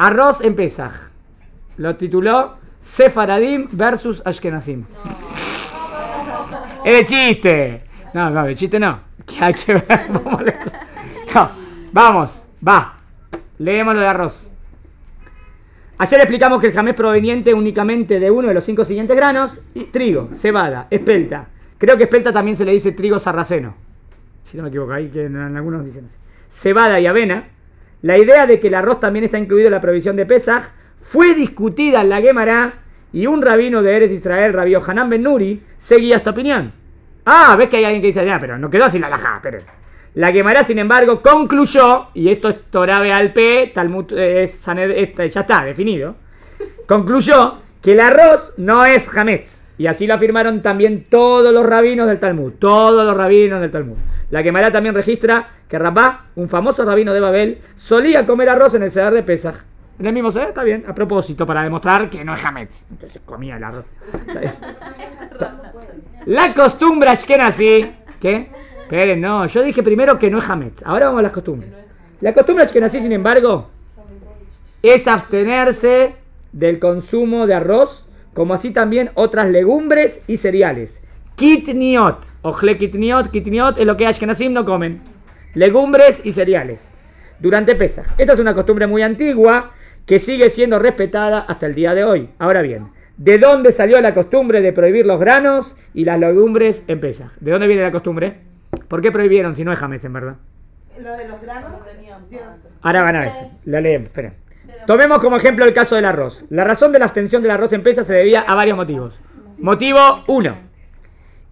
Arroz en Pesaj. Lo tituló Sefaradim versus Ashkenazim. ¡Es de chiste! No, de chiste no. Que hay que ver. Vamos, va. Leemos lo de arroz. Ayer explicamos que el jamés proveniente únicamente de uno de los 5 siguientes granos: trigo, cebada, espelta. Creo que espelta también se le dice trigo sarraceno. Si no me equivoco, ahí que en algunos dicen así. Cebada y avena. La idea de que el arroz también está incluido en la provisión de Pesaj fue discutida en la Gemara y un rabino de Eretz Israel, Rabbi Yohanan Ben Nuri, seguía esta opinión. Ah, ves que hay alguien que dice, pero no quedó así la halajá, pero... La Gemara, sin embargo, concluyó, y esto es Torah Be'al Peh, Talmud, ya está definido, concluyó que el arroz no es hametz. Y así lo afirmaron también todos los rabinos del Talmud. La Gemara también registra que Rabá, un famoso rabino de Babel, solía comer arroz en el Seder de Pesaj. En el mismo Seder, está bien, a propósito, para demostrar que no es hametz. Entonces comía el arroz. La costumbre ashkenazí, ¿qué? Esperen, no, yo dije primero que no es hametz. Ahora vamos a las costumbres. La costumbre ashkenazí, sin embargo, es abstenerse del consumo de arroz, como así también otras legumbres y cereales. Kitniot, ojle kitniot es lo que ashkenazim no comen. Legumbres y cereales durante Pesaj. Esta es una costumbre muy antigua que sigue siendo respetada hasta el día de hoy. Ahora bien, ¿de dónde salió la costumbre de prohibir los granos y las legumbres en Pesaj? ¿De dónde viene la costumbre? ¿Por qué prohibieron si no es hametz en verdad? Lo de los granos. Ahora van a ver, la leemos, esperen. Tomemos como ejemplo el caso del arroz. La razón de la abstención del arroz en Pesaj se debía a varios motivos. Motivo 1.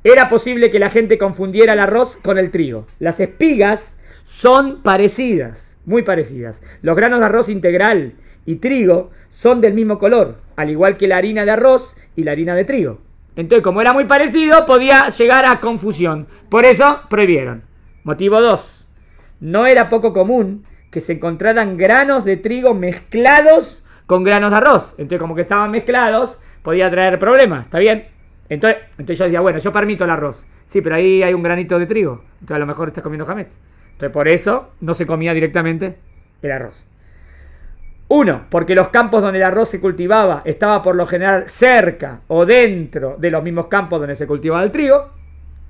Era posible que la gente confundiera el arroz con el trigo. Las espigas son parecidas, muy parecidas. Los granos de arroz integral y trigo son del mismo color, al igual que la harina de arroz y la harina de trigo. Entonces, como era muy parecido, podía llegar a confusión. Por eso, prohibieron. Motivo 2. No era poco común que se encontraran granos de trigo mezclados con granos de arroz. Entonces, como que estaban mezclados, podía traer problemas. ¿Está bien? Entonces yo decía, bueno, yo permito el arroz. Sí, pero ahí hay un granito de trigo. Entonces, a lo mejor estás comiendo hametz. Entonces, por eso no se comía directamente el arroz. 1. Porque los campos donde el arroz se cultivaba estaba por lo general cerca o dentro de los mismos campos donde se cultivaba el trigo.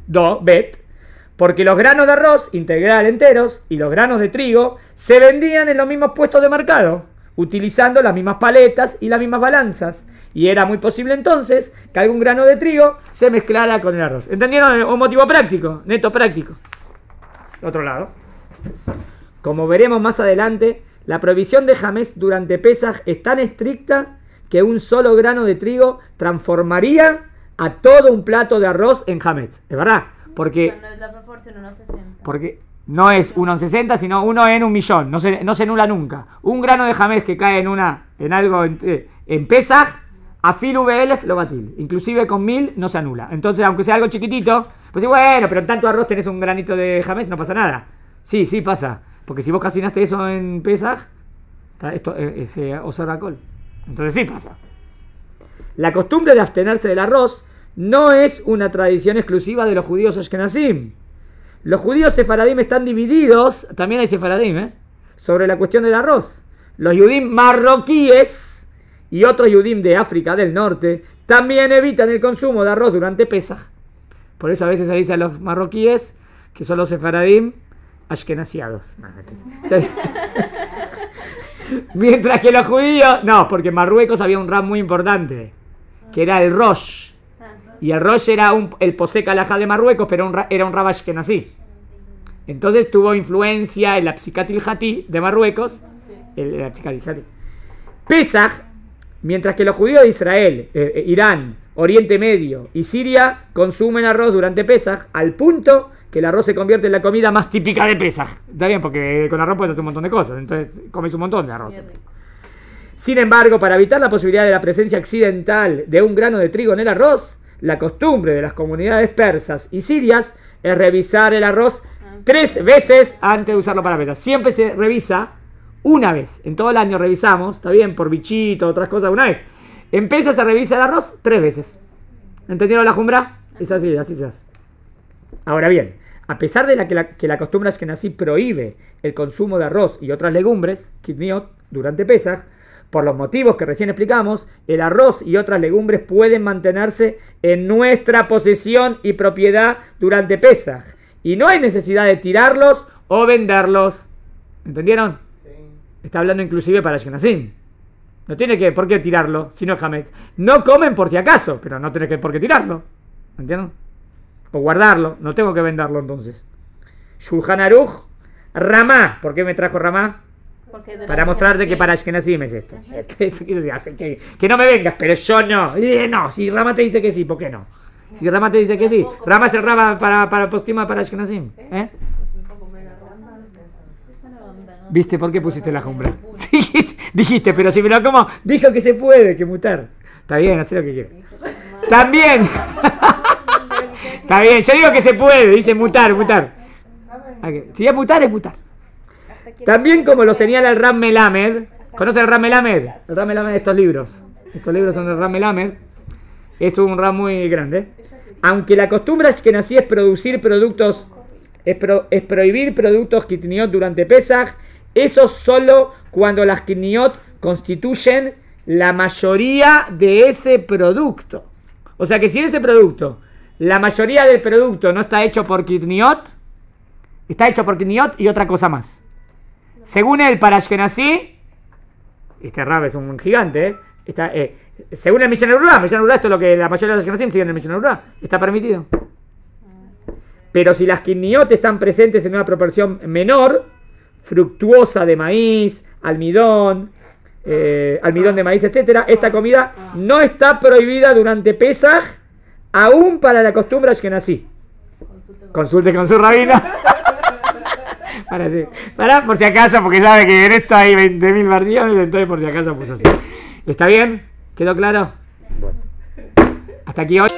2. Bet. Porque los granos de arroz integral enteros y los granos de trigo se vendían en los mismos puestos de mercado, utilizando las mismas paletas y las mismas balanzas. Y era muy posible entonces que algún grano de trigo se mezclara con el arroz. ¿Entendieron? Un motivo práctico, neto práctico. Otro lado. Como veremos más adelante, la prohibición de hametz durante Pesaj es tan estricta que un solo grano de trigo transformaría a todo un plato de arroz en hametz. ¿Es verdad? Porque no es la proporción 1:60. Porque no es 1 en 60, sino 1 en 1.000.000. No se nula nunca. Un grano de hametz que cae en algo en Pesaj, a filu be'elef lo batil. Inclusive con 1000 no se anula. Entonces, aunque sea algo chiquitito, pues bueno, pero en tanto arroz tenés un granito de hametz, no pasa nada. Sí pasa. Porque si vos cocinaste eso en Pesaj, esto es osoracol. Entonces sí pasa. La costumbre de abstenerse del arroz no es una tradición exclusiva de los judíos ashkenazim. Los judíos sefaradim están divididos, también hay sefaradim, sobre la cuestión del arroz. Los yudim marroquíes y otros yudim de África del Norte también evitan el consumo de arroz durante Pesaj. Por eso a veces se dice a los marroquíes que son los sefaradim ashkenaziados. Mientras que los judíos... No, porque en Marruecos había un rab muy importante, que era el Rosh. Y el Rosh era el posek halajá de Marruecos, pero era un rab ashkenazí. Entonces tuvo influencia en la psicat ilhatí de Marruecos. La psicat ilhatí. Pesaj, mientras que los judíos de Israel, Irán, Oriente Medio y Siria consumen arroz durante Pesaj, al punto que el arroz se convierte en la comida más típica de Pesaj. Está bien, porque con arroz puedes hacer un montón de cosas, entonces comes un montón de arroz. Sin embargo, para evitar la posibilidad de la presencia accidental de un grano de trigo en el arroz, la costumbre de las comunidades persas y sirias es revisar el arroz 3 veces antes de usarlo para Pesaj. Siempre se revisa una vez. En todo el año revisamos, está bien, por bichito, otras cosas, una vez. En Pesaj se revisa el arroz 3 veces. ¿Entendieron la jumbra? Es así se hace. Ahora bien, a pesar de que la costumbre ashkenazí prohíbe el consumo de arroz y otras legumbres, kitniot, durante Pesaj, Por los motivos que recién explicamos, el arroz y otras legumbres pueden mantenerse en nuestra posesión y propiedad durante Pesaj. Y no hay necesidad de tirarlos o venderlos. ¿Entendieron? Sí. Está hablando inclusive para Ashkenazim. No tiene por qué tirarlo, si no es Hametz. No comen por si acaso, pero no tiene por qué tirarlo. ¿Entienden? O guardarlo. No tengo que venderlo entonces. Shulchan Aruch, Ramá. ¿Por qué me trajo Ramá? Para mostrarte que para Ashkenazim es esto. Que no me vengas, pero yo no. No, si Ramá te dice que sí, ¿por qué no? Si Ramá te dice que sí. Ramá es el Rama para postima para Ashkenazim. ¿Viste por qué pusiste la jumbra? Dijiste, pero si me lo como, dijo que se puede, que mutar. Está bien, haz lo que quieras. También. Está bien, yo digo que se puede, dice mutar. Si es mutar, es mutar. También como lo señala el Ram Melamed. ¿Conoce el Ram Melamed? El Ram Melamed de estos libros. Estos libros son del Ram Melamed. Es un Ram muy grande. Aunque la costumbre ashkenazí es producir productos, es prohibir productos kitniot durante Pesaj, eso solo cuando las kitniot constituyen la mayoría de ese producto. O sea que si ese producto, la mayoría del producto no está hecho por kitniot, está hecho por kitniot y otra cosa más. Según él, para Ashkenazí, este Rab es un gigante, según el Mishnah Berurah, esto es lo que la mayoría de los Ashkenazim siguen en el Mishnah Berurah, está permitido. Pero si las kitniot están presentes en una proporción menor, fructuosa de maíz, almidón de maíz, etc., esta comida no está prohibida durante Pesaj, aún para la costumbre ashkenazí. Consulte con su rabino. Para, por si acaso, porque sabe que en esto hay 20.000 versiones, entonces por si acaso puso así. ¿Está bien? ¿Quedó claro? Bueno. Hasta aquí hoy.